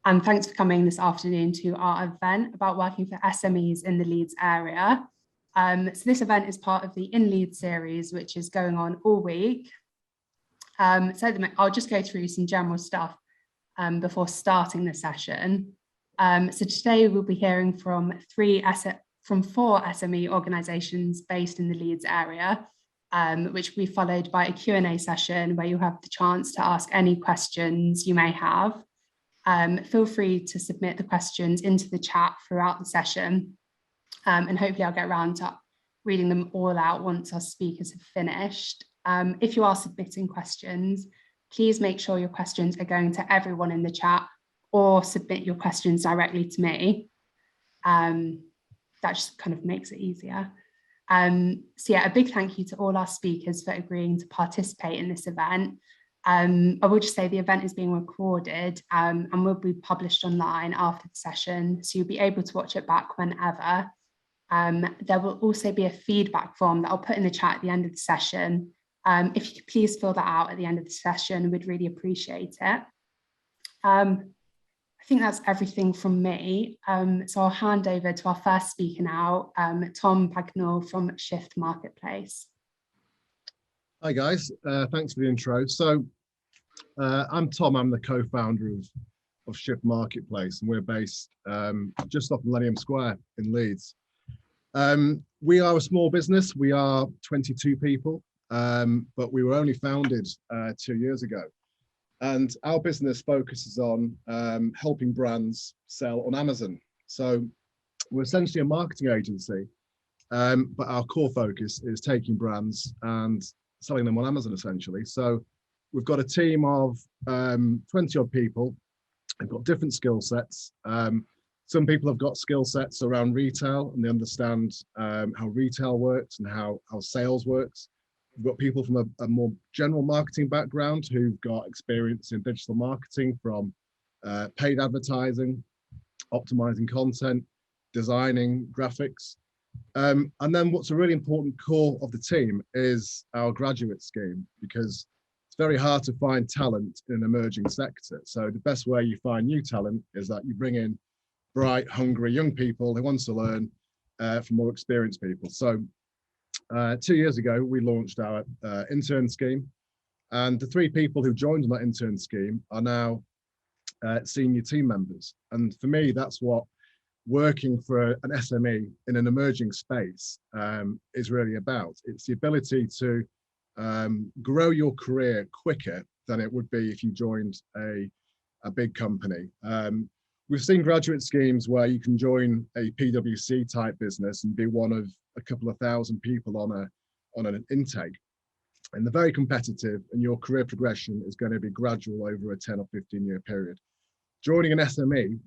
and thanks for coming this afternoon to our event about working for SMEs in the Leeds area. So this event is part of the InLeeds series, which is going on all week. I'll just go through some general stuff before starting the session. So today we'll be hearing from four SME organisations based in the Leeds area, which will be followed by a Q&A session where you'll have the chance to ask any questions you may have. Feel free to submit the questions into the chat throughout the session, and hopefully I'll get around to reading them all out once our speakers have finished. If you are submitting questions, please make sure your questions are going to everyone in the chat, or submit your questions directly to me. That just kind of makes it easier. So yeah, a big thank you to all our speakers for agreeing to participate in this event. I will just say the event is being recorded and will be published online after the session, so you'll be able to watch it back whenever. There will also be a feedback form that I'll put in the chat at the end of the session. If you could please fill that out at the end of the session, we'd really appreciate it. I think that's everything from me. So I'll hand over to our first speaker now, Tom Bagnall from Shift Marketplace. Hi guys, thanks for the intro. So I'm Tom, I'm the co-founder of Shift Marketplace, and we're based just off Millennium Square in Leeds. We are a small business, we are 22 people, but we were only founded 2 years ago. And our business focuses on helping brands sell on Amazon. So we're essentially a marketing agency, but our core focus is taking brands and selling them on Amazon essentially. So we've got a team of 20 odd people. They've got different skill sets. Some people have got skill sets around retail and they understand how retail works and how sales works. We've got people from a more general marketing background who've got experience in digital marketing, from paid advertising, optimizing content, designing graphics. And then what's a really important core of the team is our graduate scheme, because it's very hard to find talent in an emerging sector. So the best way you find new talent is that you bring in bright, hungry young people who want to learn from more experienced people. So 2 years ago, we launched our intern scheme, and the 3 people who joined on that intern scheme are now senior team members. And for me, that's what working for an SME in an emerging space is really about. It's the ability to grow your career quicker than it would be if you joined a big company. We've seen graduate schemes where you can join a PwC type business and be one of a couple of thousand people on an intake. And they're very competitive, and your career progression is going to be gradual over a 10 or 15 year period. Joining an SME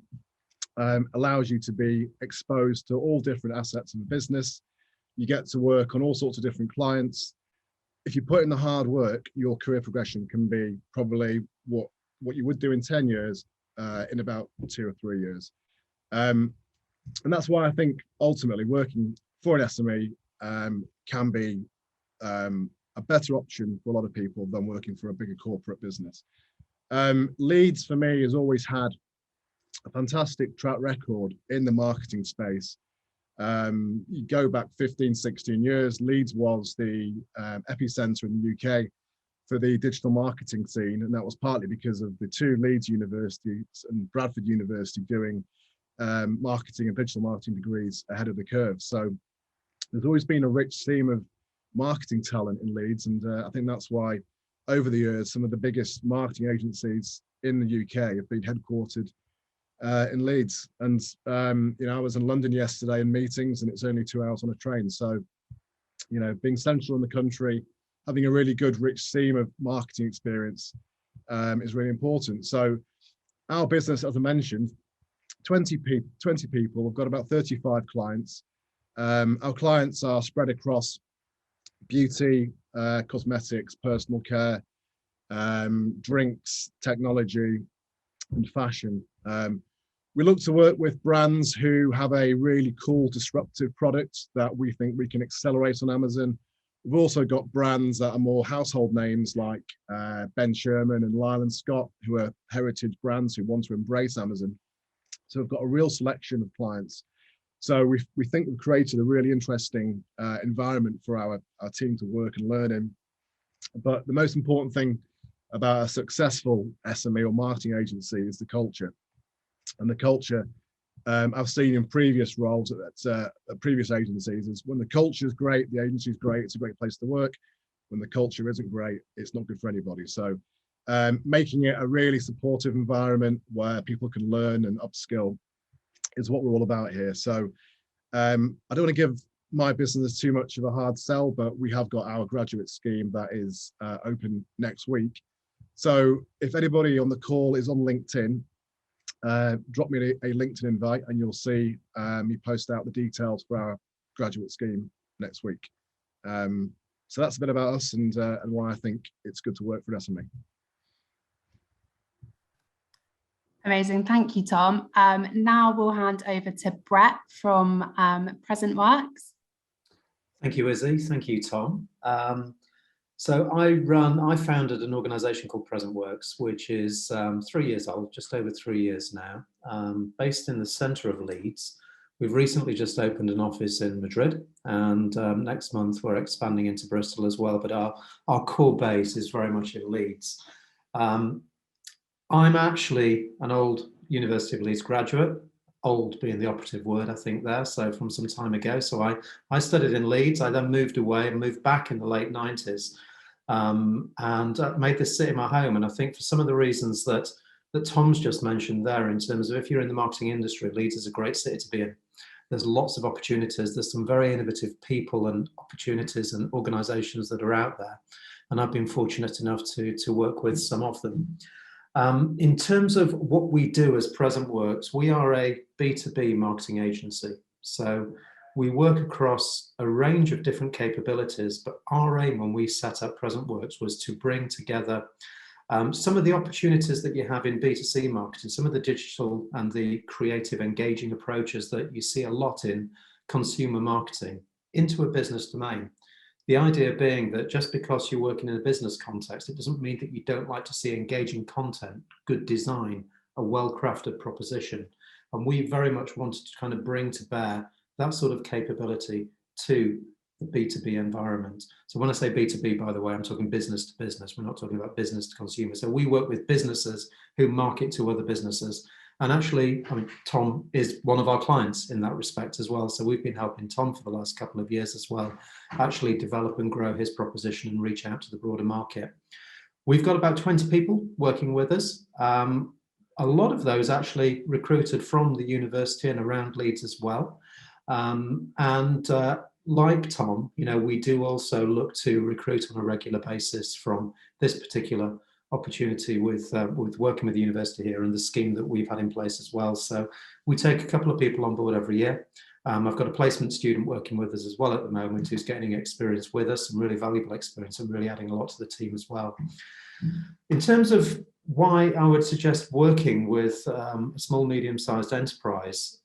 allows you to be exposed to all different assets of the business. You get to work on all sorts of different clients. If you put in the hard work, your career progression can be probably what you would do in 10 years in about 2 or 3 years. And that's why I think ultimately working for an SME can be a better option for a lot of people than working for a bigger corporate business. Leeds for me has always had a fantastic track record in the marketing space. You go back 15, 16 years, Leeds was the epicenter in the UK for the digital marketing scene, and that was partly because of the 2 Leeds universities and Bradford University doing marketing and digital marketing degrees ahead of the curve. So there's always been a rich seam of marketing talent in Leeds, and I think that's why over the years some of the biggest marketing agencies in the UK have been headquartered in Leeds. And I was in London yesterday in meetings, and it's only 2 hours on a train. So being central in the country, having a really good rich seam of marketing experience is really important. So our business, as I mentioned, 20 people, we've got about 35 clients. Our clients are spread across beauty, cosmetics, personal care, drinks, technology, and fashion. We look to work with brands who have a really cool, disruptive product that we think we can accelerate on Amazon. We've also got brands that are more household names like Ben Sherman and Lyland Scott, who are heritage brands who want to embrace Amazon. So we've got a real selection of clients. So we think we've created a really interesting environment for our team to work and learn in. But the most important thing about a successful SME or marketing agency is the culture. And the culture I've seen in previous roles at previous agencies is when the culture is great, the agency is great, it's a great place to work. When the culture isn't great, it's not good for anybody. So making it a really supportive environment where people can learn and upskill is what we're all about here. So I don't want to give my business too much of a hard sell, but we have got our graduate scheme that is open next week. So if anybody on the call is on LinkedIn, drop me a LinkedIn invite and you'll see me post out the details for our graduate scheme next week. So that's a bit about us and why I think it's good to work for an SME. Amazing, thank you, Tom. Now we'll hand over to Brett from Present Works. Thank you, Izzy. Thank you, Tom. So I founded an organisation called Present Works, which is 3 years old, just over 3 years now, based in the centre of Leeds. We've recently just opened an office in Madrid, and next month we're expanding into Bristol as well, but our core base is very much in Leeds. I'm actually an old University of Leeds graduate, old being the operative word, I think there, so from some time ago. So I studied in Leeds, I then moved away and moved back in the late 90s and made this city my home. And I think for some of the reasons that Tom's just mentioned there, in terms of if you're in the marketing industry, Leeds is a great city to be in. There's lots of opportunities, there's some very innovative people and opportunities and organisations that are out there. And I've been fortunate enough to work with some of them. In terms of what we do as Present Works, we are a B2B marketing agency. So we work across a range of different capabilities, but our aim when we set up Present Works was to bring together some of the opportunities that you have in B2C marketing, some of the digital and the creative engaging approaches that you see a lot in consumer marketing into a business domain. The idea being that just because you're working in a business context, it doesn't mean that you don't like to see engaging content, good design, a well-crafted proposition. And we very much wanted to kind of bring to bear that sort of capability to the B2B environment. So when I say B2B, by the way, I'm talking business to business. We're not talking about business to consumer. So we work with businesses who market to other businesses. And actually, I mean, Tom is one of our clients in that respect as well. So we've been helping Tom for the last couple of years as well, actually develop and grow his proposition and reach out to the broader market. We've got about 20 people working with us. A lot of those actually recruited from the university and around Leeds as well. Like Tom, you know, we do also look to recruit on a regular basis from this particular opportunity with working with the university here and the scheme that we've had in place as well. So we take a couple of people on board every year. I've got a placement student working with us as well at the moment who's getting experience with us, some really valuable experience and really adding a lot to the team as well. In terms of why I would suggest working with a small, medium-sized enterprise,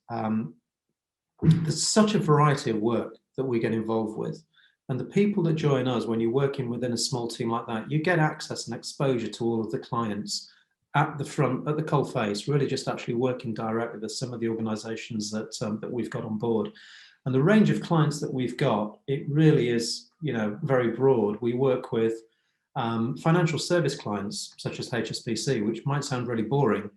there's such a variety of work that we get involved with. And the people that join us, when you're working within a small team like that, you get access and exposure to all of the clients at the front, at the coalface, really just actually working directly with some of the organisations that we've got on board. And the range of clients that we've got, it really is, you know, very broad. We work with financial service clients such as HSBC, which might sound really boring,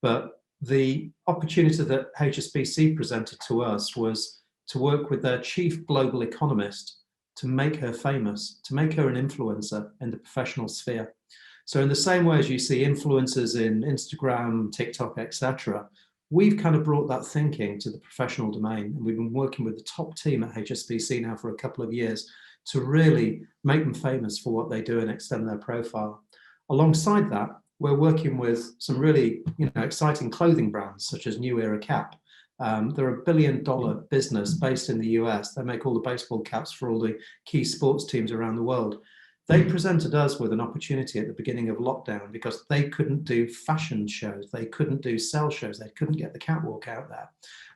but the opportunity that HSBC presented to us was to work with their chief global economist to make her famous, to make her an influencer in the professional sphere. So in the same way as you see influencers in Instagram, TikTok, etc., we've kind of brought that thinking to the professional domain. And we've been working with the top team at HSBC now for a couple of years to really make them famous for what they do and extend their profile. Alongside that, we're working with some really, you know, exciting clothing brands such as New Era Cap. They're $1 billion business based in the US. They make all the baseball caps for all the key sports teams around the world. They presented us with an opportunity at the beginning of lockdown because they couldn't do fashion shows. They couldn't do sell shows. They couldn't get the catwalk out there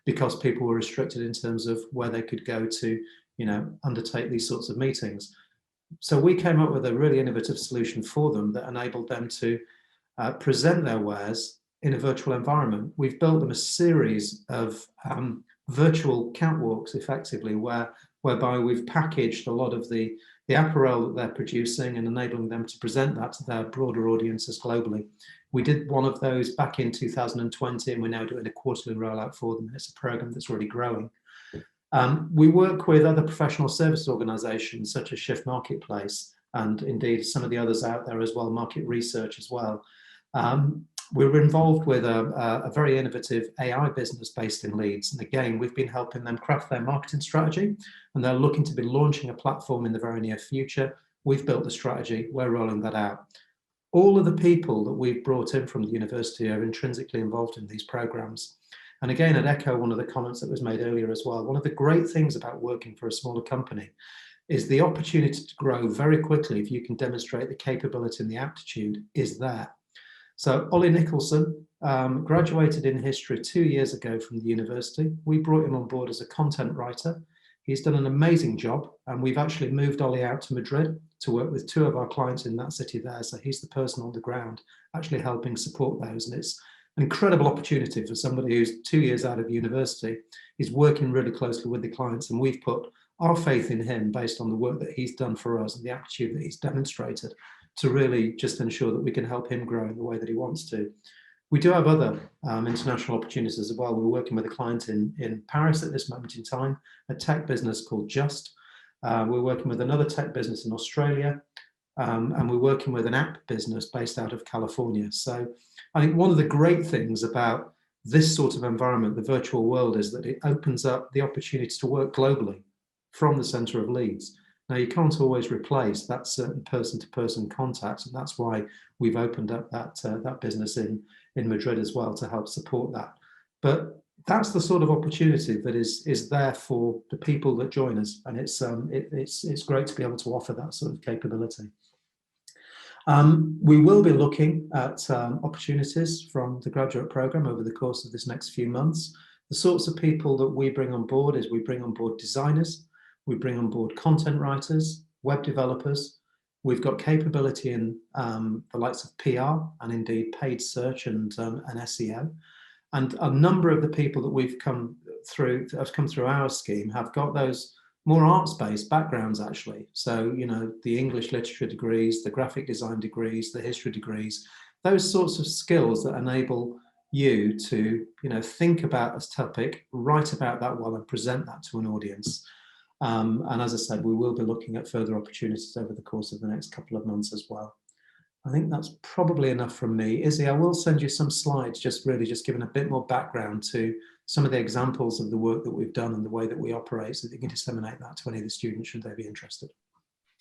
because people were restricted in terms of where they could go to, you know, undertake these sorts of meetings. So we came up with a really innovative solution for them that enabled them to present their wares in a virtual environment. We've built them a series of virtual catwalks, effectively, whereby we've packaged a lot of the apparel that they're producing and enabling them to present that to their broader audiences globally. We did one of those back in 2020, and we're now doing a quarterly rollout for them. It's a program that's really growing. We work with other professional service organizations such as Shift Marketplace, and indeed some of the others out there as well, market research as well. We're involved with a very innovative AI business based in Leeds. And again, we've been helping them craft their marketing strategy, and they're looking to be launching a platform in the very near future. We've built the strategy, we're rolling that out. All of the people that we've brought in from the university are intrinsically involved in these programs. And again, I'd echo one of the comments that was made earlier as well. One of the great things about working for a smaller company is the opportunity to grow very quickly if you can demonstrate the capability and the aptitude is there. So Ollie Nicholson graduated in history 2 years ago from the university. We brought him on board as a content writer. He's done an amazing job, and we've actually moved Ollie out to Madrid to work with 2 of our clients in that city there. So he's the person on the ground actually helping support those. And it's an incredible opportunity for somebody who's 2 years out of university. He's working really closely with the clients, and we've put our faith in him based on the work that he's done for us and the aptitude that he's demonstrated to really just ensure that we can help him grow in the way that he wants to. We do have other international opportunities as well. We're working with a client in Paris at this moment in time, a tech business called Just. We're working with another tech business in Australia, and we're working with an app business based out of California. So I think one of the great things about this sort of environment, the virtual world, is that it opens up the opportunity to work globally from the centre of Leeds. Now, you can't always replace that certain person-to-person contact, and that's why we've opened up that business in Madrid as well to help support that. But that's the sort of opportunity that is there for the people that join us, and it's great to be able to offer that sort of capability. We will be looking at opportunities from the graduate programme over the course of this next few months. The sorts of people that we bring on board is we bring on board designers, we bring on board content writers, web developers. We've got capability in the likes of PR and indeed paid search and SEO. And a number of the people that we've come through our scheme have got those more arts-based backgrounds, actually. So, you know, the English literature degrees, the graphic design degrees, the history degrees, those sorts of skills that enable you to, you know, think about a topic, write about that well, and present that to an audience. And as I said, we will be looking at further opportunities over the course of the next couple of months as well. I think that's probably enough from me. Izzy, I will send you some slides, just giving a bit more background to some of the examples of the work that we've done and the way that we operate, so that you can disseminate that to any of the students should they be interested.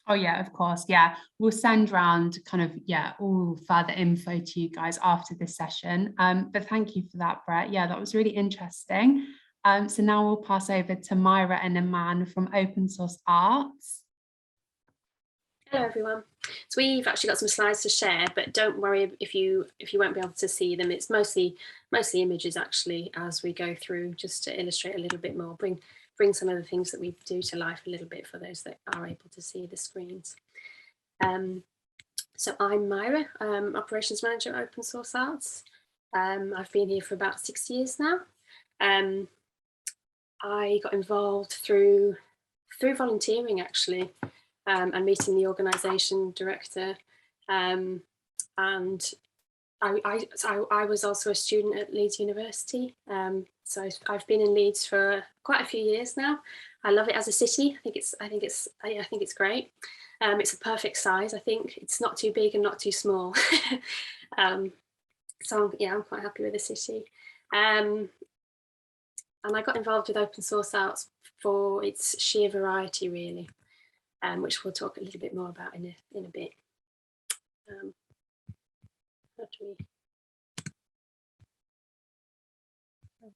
Oh yeah, of course. Yeah, we'll send round kind of, all further info to you guys after this session. But thank you for that, Brett. Yeah, that was really interesting. So now we'll pass over to Meyer and Iman from Open Source Arts. Hello everyone. So we've actually got some slides to share, but don't worry if you won't be able to see them. It's mostly images actually as we go through, just to illustrate a little bit more, bring some of the things that we do to life a little bit for those that are able to see the screens. So I'm Meyer, Operations Manager at Open Source Arts. I've been here for about 6 years now. I got involved through volunteering actually, and meeting the organisation director, and I was also a student at Leeds University. So I've been in Leeds for quite a few years now. I love it as a city. I think it's great. It's a perfect size. I think it's not too big and not too small. So yeah, I'm quite happy with the city. And I got involved with Open Source Arts for its sheer variety, really, which we'll talk a little bit more about in a bit. How do we? Oh,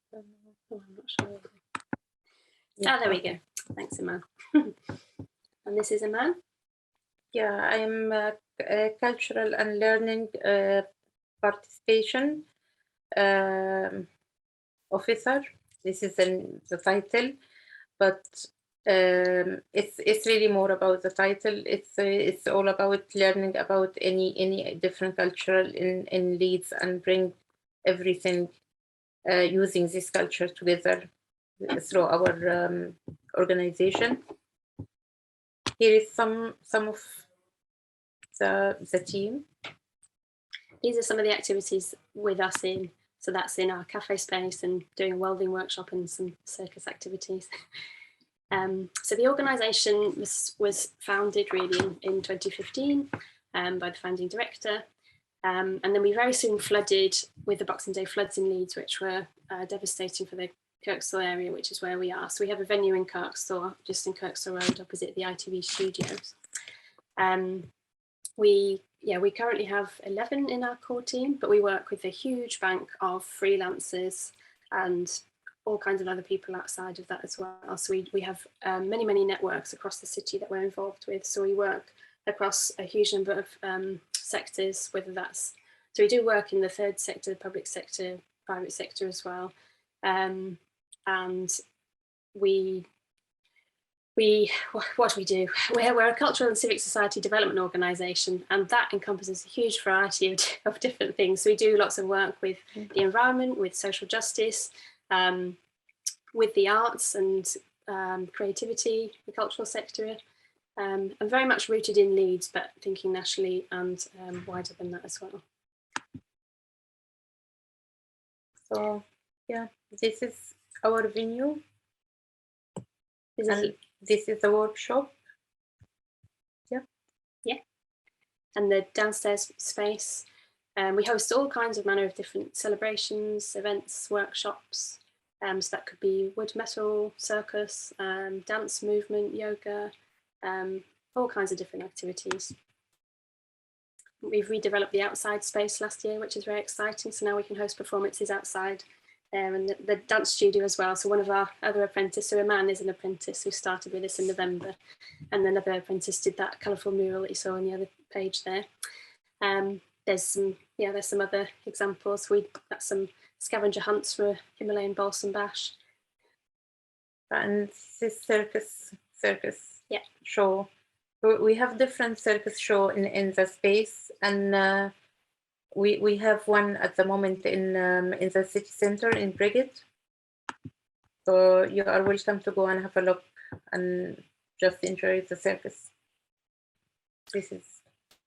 I'm not sure. Yeah. Oh, there we go. Thanks, Iman. And this is Iman. Yeah, I'm a cultural and learning participation officer. This is the title, but it's really more about the title. It's all about learning about any different culture in Leeds and bring everything using this culture together through our organization. Here is some of the team. These are some of the activities with us in. So that's in our cafe space and doing a welding workshop and some circus activities. So the organisation was founded really in 2015 by the founding director. And then we very soon flooded with the Boxing Day floods in Leeds, which were devastating for the Kirkstall area, which is where we are. So we have a venue in Kirkstall, just in Kirkstall Road, opposite the ITV studios. We currently have 11 in our core team, but we work with a huge bank of freelancers and all kinds of other people outside of that as well. So we have many networks across the city that we're involved with. So we work across a huge number of sectors, whether that's, so we do work in the third sector, the public sector, private sector as well. And what do we do? We're a cultural and civic society development organisation, and that encompasses a huge variety of different things. So we do lots of work with the environment, with social justice, with the arts and creativity, the cultural sector, and very much rooted in Leeds, but thinking nationally and wider than that as well. So yeah, this is our venue. This is the workshop. Yeah. And the downstairs space. We host all kinds of manner of different celebrations, events, workshops. So that could be wood metal, circus, dance movement, yoga, all kinds of different activities. We've redeveloped the outside space last year, which is very exciting. So now we can host performances outside there, and the dance studio as well. So one of our other apprentices, so a man is an apprentice who started with us in November, and another apprentice did that colourful mural that you saw on the other page there. There's some other examples. We got some scavenger hunts for Himalayan balsam bash. And this circus yeah. show. We have different circus show in the space, and we have one at the moment in the city center in Brigade. So you are welcome to go and have a look and just enjoy the circus.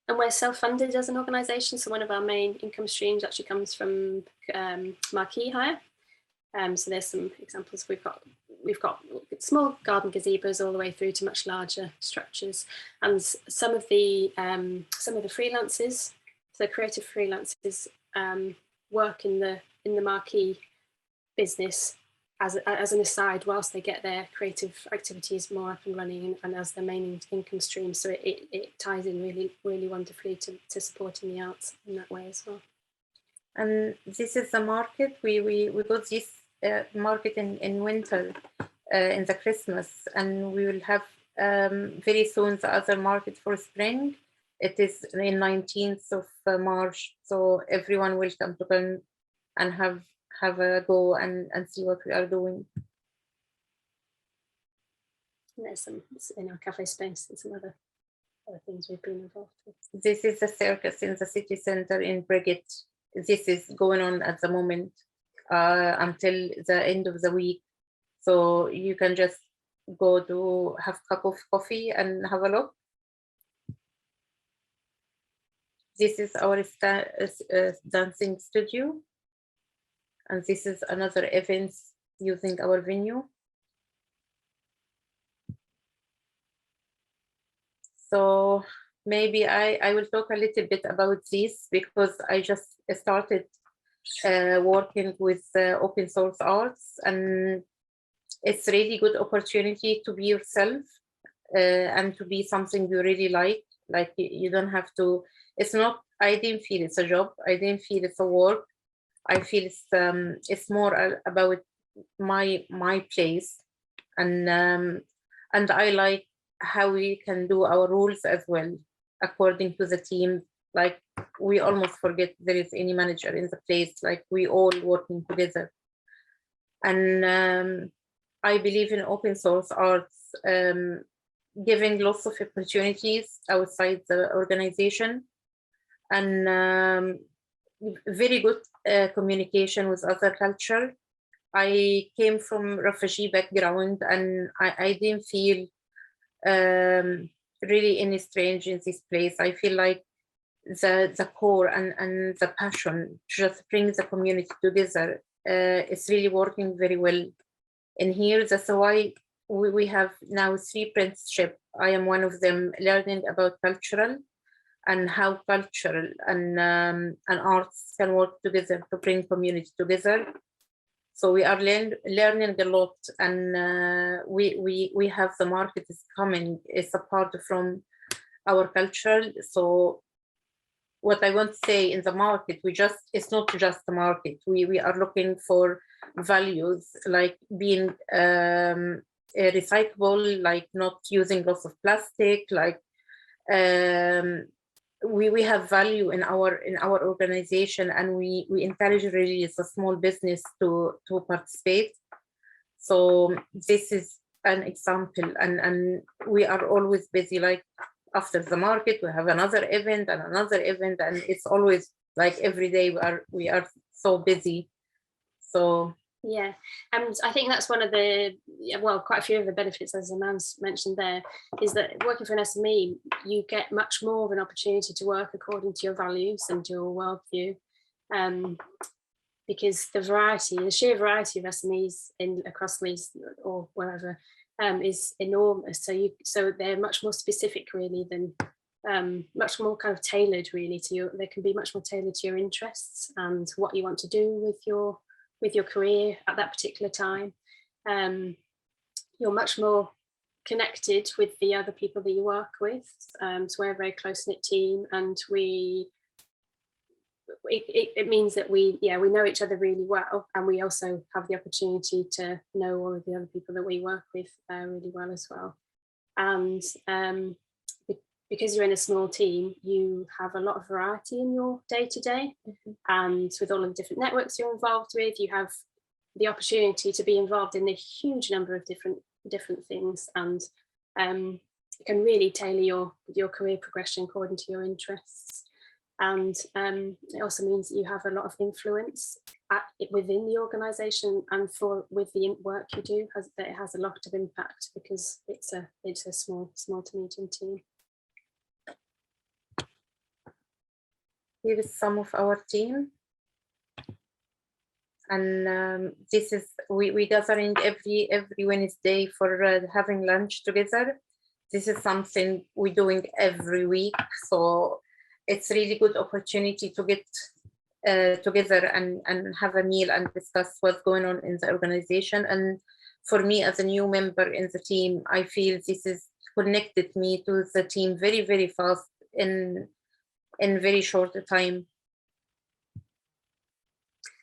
And we're self-funded as an organisation, so one of our main income streams actually comes from marquee hire. So there's some examples. We've got small garden gazebos all the way through to much larger structures, and some of the freelancers, the creative freelancers, work in the marquee business as an aside whilst they get their creative activities more up and running and as their main income stream. So it ties in really wonderfully to supporting the arts in that way as well. And this is the market. We got this market in winter, in the Christmas, and we will have very soon the other market for spring. It is in 19th of March, so everyone welcome to come and have a go and see what we are doing. And there's some in our cafe space and some other things we've been involved with. This is the circus in the city center in Brigade. This is going on at the moment until the end of the week. So you can just go to have a cup of coffee and have a look. This is our dancing studio. And this is another event using our venue. So maybe I will talk a little bit about this because I just started working with open source arts, and it's really good opportunity to be yourself and to be something you really like. Like you don't have to, it's not, I didn't feel it's a job. I didn't feel it's a work. I feel it's more about my place, and I like how we can do our rules as well according to the team. Like we almost forget there is any manager in the place. Like we all working together, and I believe in open source arts giving lots of opportunities outside the organization, and very good communication with other culture. I came from refugee background, and I didn't feel really any strange in this place. I feel like the core and the passion just brings the community together. It's really working very well in here. That's why we have now 3 apprenticeships. I am one of them, learning about cultural and how cultural and arts can work together to bring community together. So we are learning a lot, and we have the market is coming. It's apart from our culture. So what I want to say in the market, it's not just the market. We are looking for values like being recyclable, like not using lots of plastic, like we have value in our organization, and we encourage really the small business to participate. So this is an example, and we are always busy. Like after the market, we have another event and another event, and it's always like every day we are so busy. So yeah, and I think that's one of the, well, quite a few of the benefits, as Iman's mentioned there, is that working for an SME, you get much more of an opportunity to work according to your values and your worldview, because the sheer variety of SMEs across Leeds or wherever is enormous. So they're much more specific, really, than much more kind of tailored, really, they can be much more tailored to your interests and what you want to do with your career at that particular time. You're much more connected with the other people that you work with. So we're a very close-knit team, and it means that we know each other really well, and we also have the opportunity to know all of the other people that we work with really well as well. And because you're in a small team, you have a lot of variety in your day-to-day, and with all of the different networks you're involved with, you have the opportunity to be involved in a huge number of different things, and you can really tailor your career progression according to your interests. And it also means that you have a lot of influence within the organisation, and with the work you do, that it has a lot of impact, because it's a small to medium team. Here is some of our team, and this is we gathering every Wednesday for having lunch together. This is something we're doing every week, so it's really good opportunity to get together and have a meal and discuss what's going on in the organization. And for me, as a new member in the team, I feel this is connected me to the team very, very fast in very short time.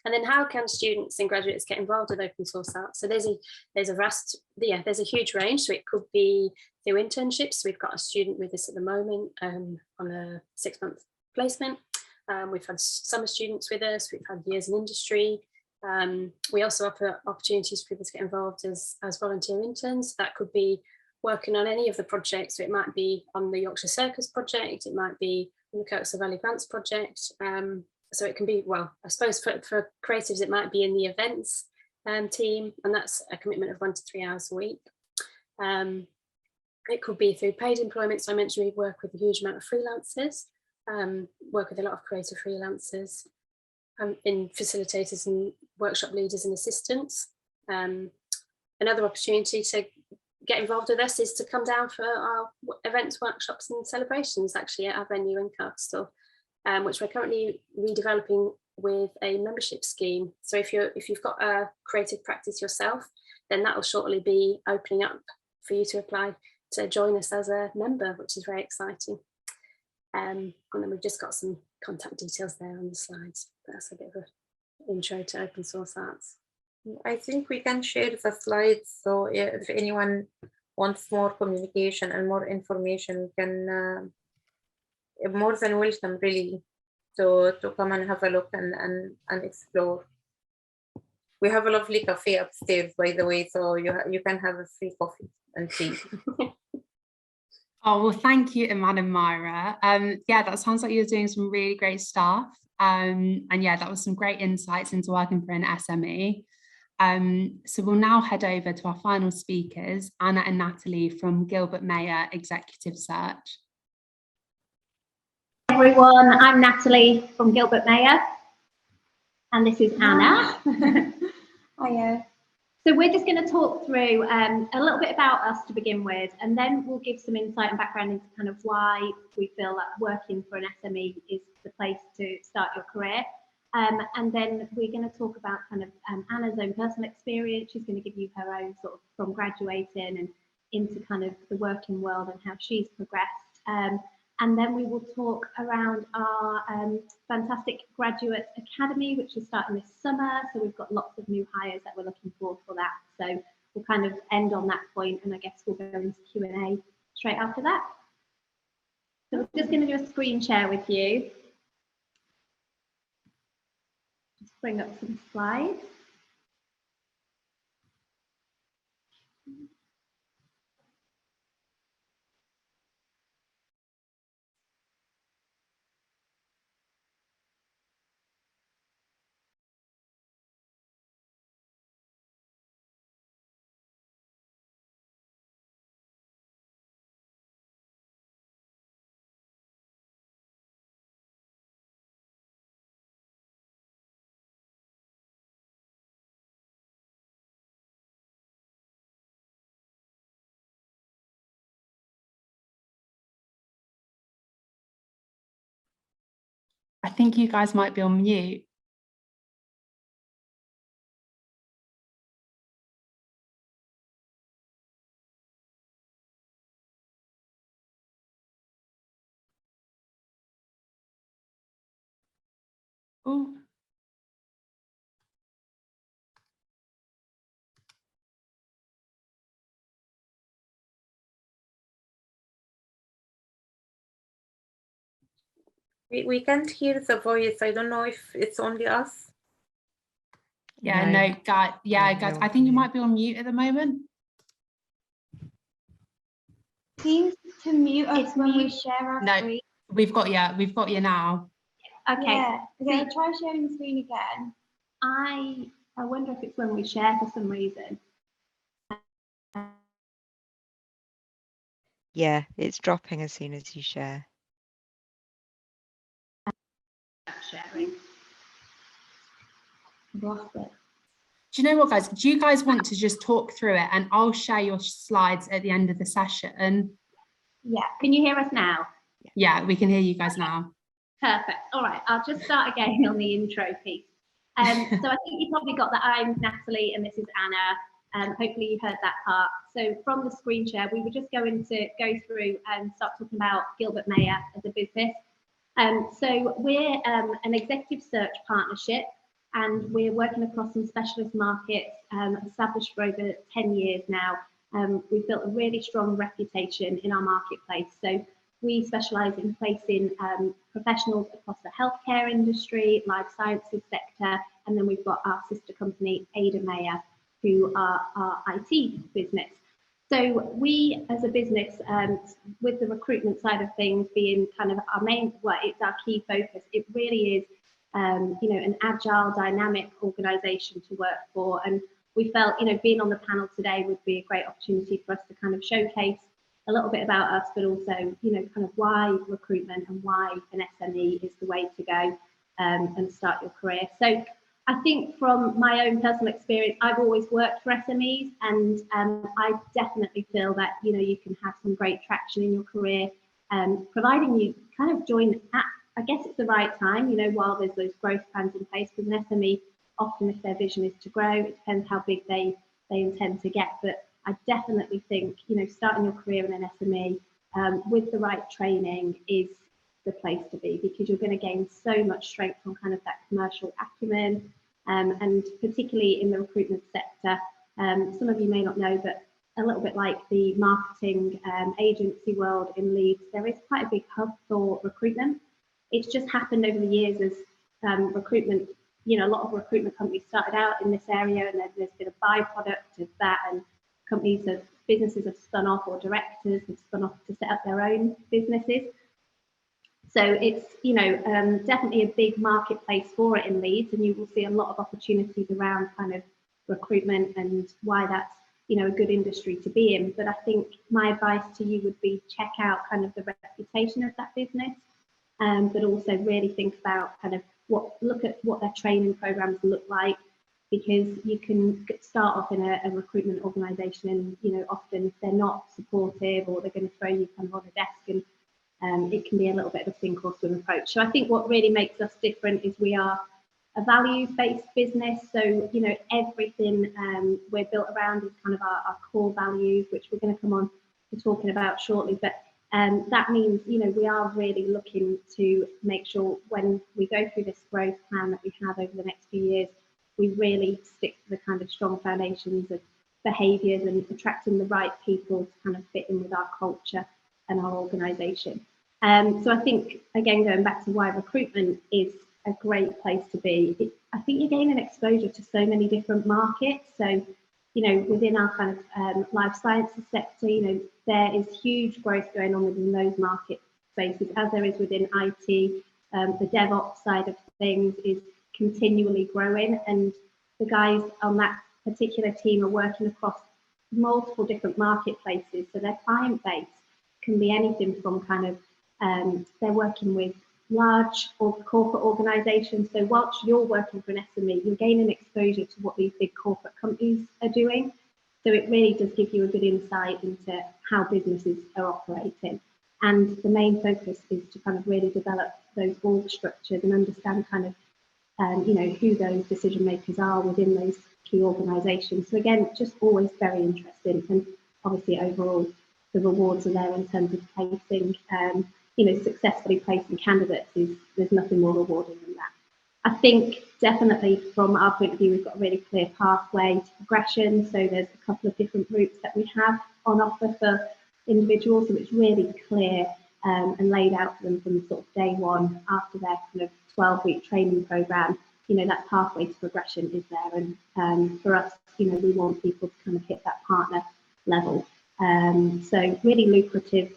And then how can students and graduates get involved with open source art? So there's a huge range. So it could be through internships. We've got a student with us at the moment on a 6-month placement. We've had summer students with us. We've had years in industry. We also offer opportunities for people to get involved as volunteer interns. That could be working on any of the projects. So it might be on the Yorkshire Circus project. It might be on the Kirkstall Valley Grants project. So it can be, well, I suppose for creatives, it might be in the events team, and that's a commitment of 1 to 3 hours a week. It could be through paid employment. So I mentioned we work with a huge amount of freelancers, work with a lot of creative freelancers, in facilitators and workshop leaders and assistants. Another opportunity to get involved with us is to come down for our events, workshops and celebrations, actually, at our venue in Kirkstall, which we're currently redeveloping with a membership scheme. So if you've got a creative practice yourself, then that will shortly be opening up for you to apply to join us as a member, which is very exciting. And then we've just got some contact details there on the slides. That's a bit of an intro to open source arts. I think we can share the slides, so if anyone wants more communication and more information, we can more than welcome, really, to come and have a look and explore. We have a lovely cafe upstairs, by the way, so you can have a free coffee and tea. Oh, well, thank you, Iman and Myra. Yeah, that sounds like you're doing some really great stuff. And yeah, that was some great insights into working for an SME. So we'll now head over to our final speakers, Anna and Natalie from Gilbert Meher Executive Search. Everyone, I'm Natalie from Gilbert Meher, and this is Anna. Hiya. So we're just going to talk through a little bit about us to begin with, and then we'll give some insight and background into kind of why we feel that working for an SME is the place to start your career. And then we're going to talk about kind of Anna's own personal experience. She's going to give you her own sort of from graduating and into kind of the working world and how she's progressed. And then we will talk around our fantastic graduate academy, which is starting this summer. So we've got lots of new hires that we're looking for that. So we'll kind of end on that point, and I guess we'll go into Q&A straight after that. So we're just going to do a screen share with you. Just bring up some slides. I think you guys might be on mute. Oh. We can't hear the voice. I don't know if it's only us. Yeah, no, guys, I think you might be on mute at the moment. Seems to mute us when we share our screen. We've got you now. Okay. Yeah. Okay, try sharing the screen again. I wonder if it's when we share for some reason. Yeah, it's dropping as soon as you share. Sharing. Lost it. Do you know what, guys? Do you guys want to just talk through it, and I'll share your slides at the end of the session? Yeah. Can you hear us now? Yeah, we can hear you guys now. Perfect. All right. I'll just start again on the intro piece. So I think you probably got that I'm Natalie and this is Anna. Hopefully you heard that part. So from the screen share, we were just going to go through and start talking about Gilbert Meher as a business. So we're an executive search partnership, and we're working across some specialist markets established for over 10 years now. We've built a really strong reputation in our marketplace. So we specialise in placing professionals across the healthcare industry, life sciences sector, and then we've got our sister company, Meyer, who are our IT business. So we, as a business, with the recruitment side of things being kind of our main, it's our key focus. It really is, an agile, dynamic organisation to work for. And we felt, being on the panel today would be a great opportunity for us to kind of showcase a little bit about us, but also, kind of why recruitment and why an SME is the way to go and start your career. So I think from my own personal experience, I've always worked for SMEs, and I definitely feel that, you can have some great traction in your career, providing you kind of join at, I guess it's the right time, while there's those growth plans in place, because an SME, often if their vision is to grow, it depends how big they intend to get. But I definitely think, starting your career in an SME with the right training is the place to be, because you're going to gain so much strength on kind of that commercial acumen, and particularly in the recruitment sector. Some of you may not know, but a little bit like the marketing agency world in Leeds, there is quite a big hub for recruitment. It's just happened over the years as recruitment, you know, a lot of recruitment companies started out in this area, and then there's been a byproduct of that, and businesses have spun off, or directors have spun off to set up their own businesses. So it's, you know, definitely a big marketplace for it in Leeds, and you will see a lot of opportunities around kind of recruitment and why that's, you know, a good industry to be in. But I think my advice to you would be check out kind of the reputation of that business, but also really think about kind of look at what their training programs look like, because you can start off in a recruitment organisation, and, you know, often if they're not supportive, or they're going to throw you kind of on a desk, and it can be a little bit of a sink or swim approach. So I think what really makes us different is we are a values-based business. So, you know, everything we're built around is kind of our core values, which we're going to come on to talking about shortly. But that means, you know, we are really looking to make sure when we go through this growth plan that we have over the next few years, we really stick to the kind of strong foundations of behaviours and attracting the right people to kind of fit in with our culture and our organisation. So I think, again, going back to why recruitment is a great place to be, I think you're gaining exposure to so many different markets. So, you know, within our kind of life sciences sector, you know, there is huge growth going on within those market spaces, as there is within IT. The DevOps side of things is continually growing, and the guys on that particular team are working across multiple different marketplaces. So their client base can be anything from kind of, they're working with large or corporate organisations. So whilst you're working for an SME, you're gaining exposure to what these big corporate companies are doing. So it really does give you a good insight into how businesses are operating. And the main focus is to kind of really develop those org structures and understand kind of, you know, who those decision makers are within those key organisations. So again, just always very interesting. And obviously overall, the rewards are there in terms of placing, you know, successfully placing candidates. There's nothing more rewarding than that. I think definitely from our point of view, we've got a really clear pathway to progression. So there's a couple of different routes that we have on offer for individuals. So it's really clear and laid out for them from sort of day one after their kind of 12-week training program. You know, that pathway to progression is there. And for us, you know, we want people to kind of hit that partner level. So really lucrative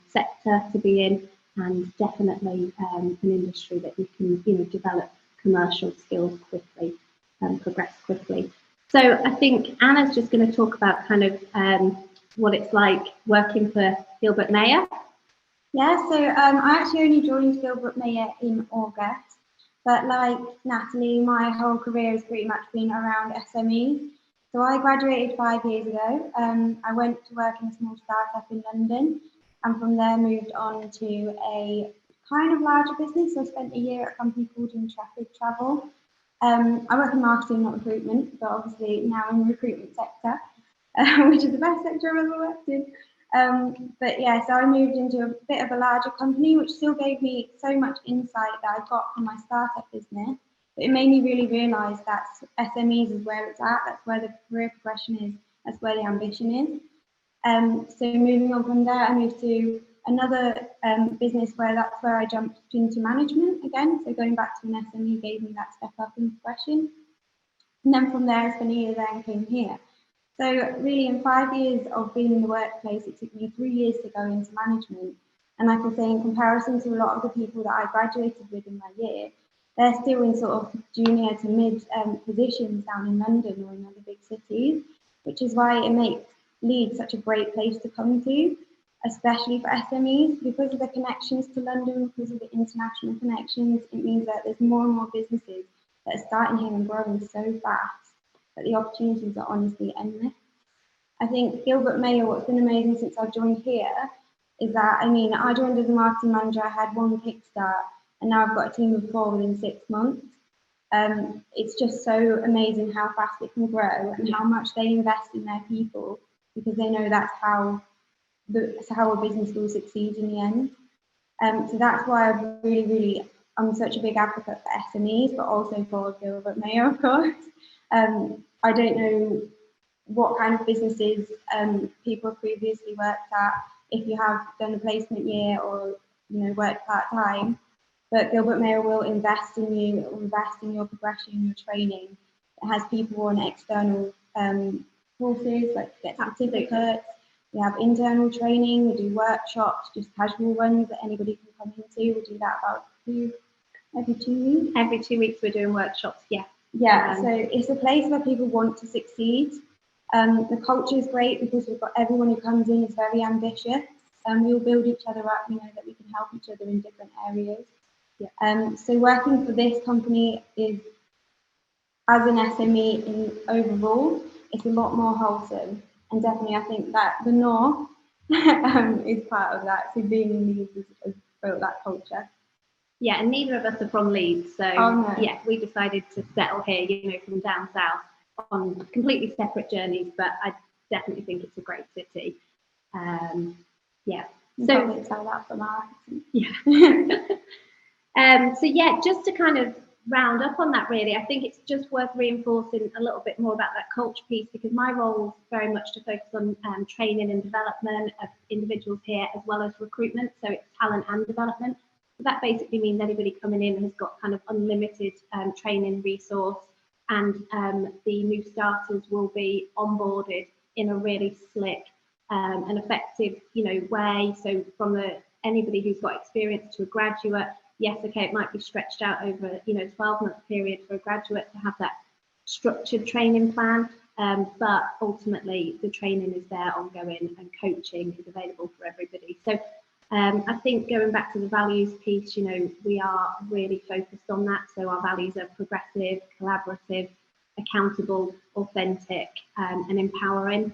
sector to be in, and definitely an industry that you can, you know, develop commercial skills quickly and progress quickly. So I think Anna's just going to talk about kind of what it's like working for Gilbert Meher. Yeah, so I actually only joined Gilbert Meher in August, but like Natalie, my whole career has pretty much been around SME. So I graduated 5 years ago. I went to work in a small startup in London, and from there moved on to a kind of larger business. So I spent a year at a company called Untitled Chapter. I work in marketing, not recruitment, but obviously now in the recruitment sector, which is the best sector I've ever worked in. But yeah, so I moved into a bit of a larger company, which still gave me so much insight that I got from my startup business. But it made me really realise that SMEs is where it's at, that's where the career progression is, that's where the ambition is. So moving on from there, I moved to another business that's where I jumped into management again. So going back to an SME gave me that step up in progression. And then from there, I spent a year there and came here. So really in 5 years of being in the workplace, it took me 3 years to go into management. And like I say, in comparison to a lot of the people that I graduated with in my year, they're still in sort of junior to mid positions down in London or in other big cities, which is why it makes Leeds such a great place to come to, especially for SMEs, because of the connections to London, because of the international connections. It means that there's more and more businesses that are starting here and growing so fast that the opportunities are honestly endless. I think Gilbert Meher, what's been amazing since I've joined here is that, I mean, I joined as a marketing manager, I had one kickstart, and now I've got a team of 4 within 6 months. It's just so amazing how fast it can grow and how much they invest in their people, because they know that's how a business will succeed in the end. So that's why I'm such a big advocate for SMEs, but also for Gilbert Meher, of course. I don't know what kind of businesses people have previously worked at, if you have done a placement year or, you know, worked part-time. but Gilbert Meher will invest in you, it will invest in your progression, your training. It has people on external courses, like get certificates. We have internal training, we do workshops, just casual ones that anybody can come into. We do that about every 2 weeks. Every 2 weeks we're doing workshops, yeah. Yeah, so it's a place where people want to succeed. The culture is great because we've got everyone who comes in is very ambitious, and we'll build each other up. We know that we can help each other in different areas. Yeah. So working for this company is, as an SME overall, it's a lot more wholesome. And definitely I think that the North is part of that. So being in Leeds has built that culture. Yeah, and neither of us are from Leeds, so yeah, we decided to settle here, you know, from down south on completely separate journeys, but I definitely think it's a great city. Yeah. So probably tell that from our accent. Yeah. So yeah, just to kind of round up on that, really, I think it's just worth reinforcing a little bit more about that culture piece, because my role is very much to focus on training and development of individuals here, as well as recruitment, so it's talent and development. So that basically means anybody coming in has got kind of unlimited training resource, and the new starters will be onboarded in a really slick and effective, you know, way. So from anybody who's got experience to a graduate, yes, okay, it might be stretched out over, you know, 12-month period for a graduate to have that structured training plan, but ultimately the training is there ongoing and coaching is available for everybody. So I think going back to the values piece, you know, we are really focused on that. So our values are progressive, collaborative, accountable, authentic, and empowering.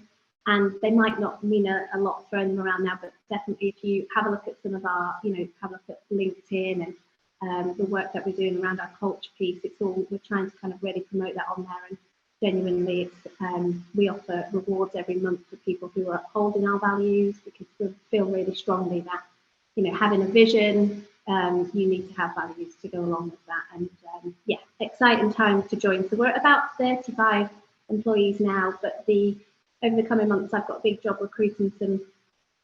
And they might not mean a lot throwing them around now, but definitely if you have a look at some of our, you know, have a look at LinkedIn and the work that we're doing around our culture piece, it's all, we're trying to kind of really promote that on there. And genuinely, it's, we offer rewards every month for people who are upholding our values, because we feel really strongly that, you know, having a vision, you need to have values to go along with that. And yeah, exciting time to join. So we're at about 35 employees now, but over the coming months, I've got a big job recruiting some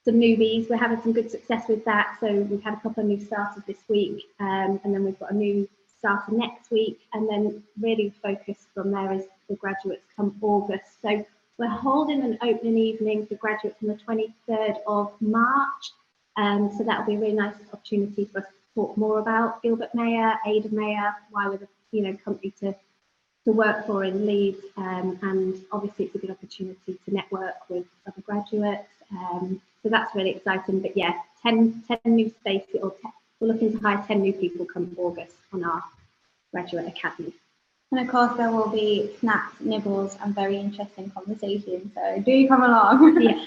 newbies. We're having some good success with that. So we've had a couple of new starters this week, and then we've got a new starter next week. And then really focus from there is the graduates come August. So we're holding an opening evening for graduates on the 23rd of March. So that'll be a really nice opportunity for us to talk more about Gilbert Meher, Ada Meyer, why we're the, you know, company to work for in Leeds, and obviously it's a good opportunity to network with other graduates. So that's really exciting. But yeah, 10 new spaces, we're looking to hire 10 new people come August on our graduate academy. And of course there will be snacks, nibbles, and very interesting conversations. So do come along. Yeah.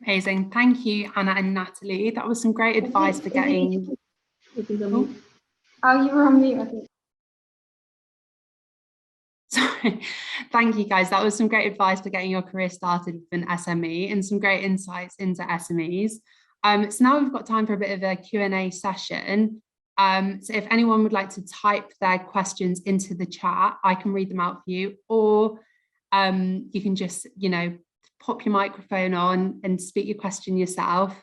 Amazing. Thank you, Anna and Natalie. That was some great advice for getting... Oh, you were on mute, I think. Sorry. Thank you, guys. That was some great advice for getting your career started with an SME and some great insights into SMEs. So now we've got time for a bit of a Q&A session. So if anyone would like to type their questions into the chat, I can read them out for you, or you can just, you know, pop your microphone on and speak your question yourself.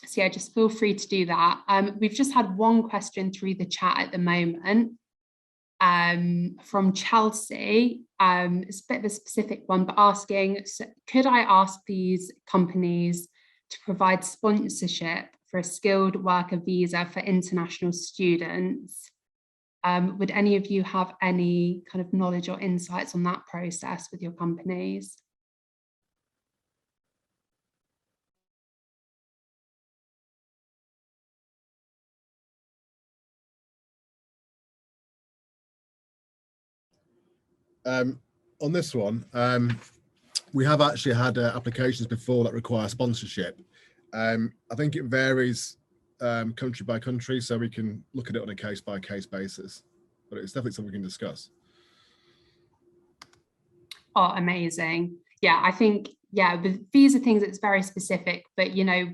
So yeah, just feel free to do that. We've just had one question through the chat at the moment from Chelsea. It's a bit of a specific one, but asking, so could I ask these companies to provide sponsorship for a skilled worker visa for international students? Would any of you have any kind of knowledge or insights on that process with your companies? On this one, we have actually had applications before that require sponsorship. I think it varies country by country, so we can look at it on a case-by-case basis, but it's definitely something we can discuss. Oh, amazing. Yeah, I think, yeah, with visa things, it's very specific, but, you know,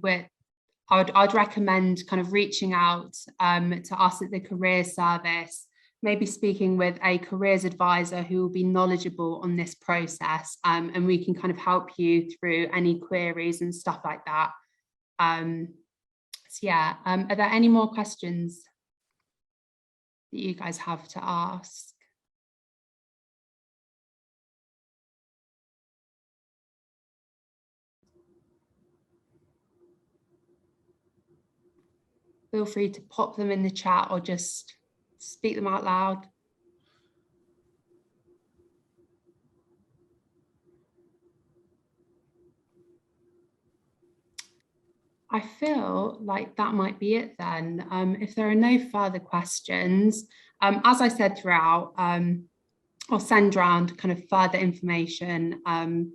I'd recommend kind of reaching out to us at the Career Service maybe speaking with a careers advisor who will be knowledgeable on this process, and we can kind of help you through any queries and stuff like that. So yeah, are there any more questions that you guys have to ask? Feel free to pop them in the chat or just speak them out loud. I feel like that might be it then. If there are no further questions, as I said throughout, I'll send around kind of further information and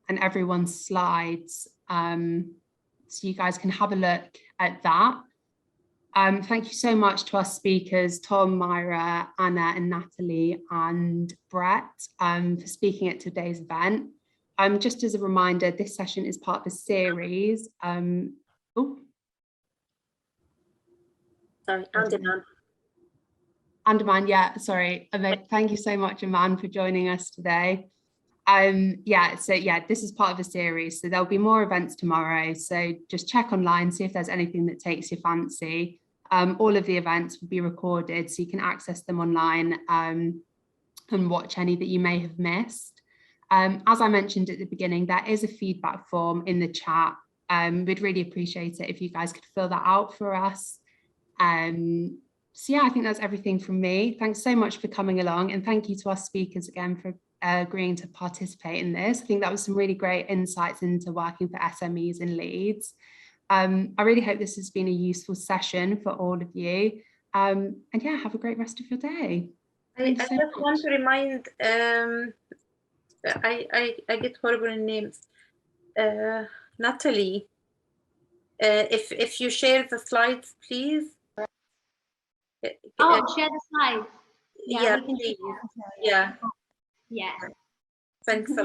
everyone's slides, so you guys can have a look at that. Thank you so much to our speakers, Tom, Myra, Anna and Natalie and Brett, for speaking at today's event. Just as a reminder, this session is part of a series. Sorry, Andaman. Andaman, yeah, sorry. Thank you so much, Aman, for joining us today. Yeah, so yeah, this is part of a series, so there'll be more events tomorrow, so just check online, see if there's anything that takes your fancy. All of the events will be recorded, so you can access them online and watch any that you may have missed. As I mentioned at the beginning, there is a feedback form in the chat. We'd really appreciate it if you guys could fill that out for us. So yeah, I think that's everything from me. Thanks so much for coming along, and thank you to our speakers again for agreeing to participate in this. I think that was some really great insights into working for SMEs in Leeds. I really hope this has been a useful session for all of you. And yeah, have a great rest of your day. I just want to remind, I get horrible names. Natalie, if you share the slides, please. Oh, share the slides. Yeah, we can please. do that. Yeah. Yeah. Thanks a lot.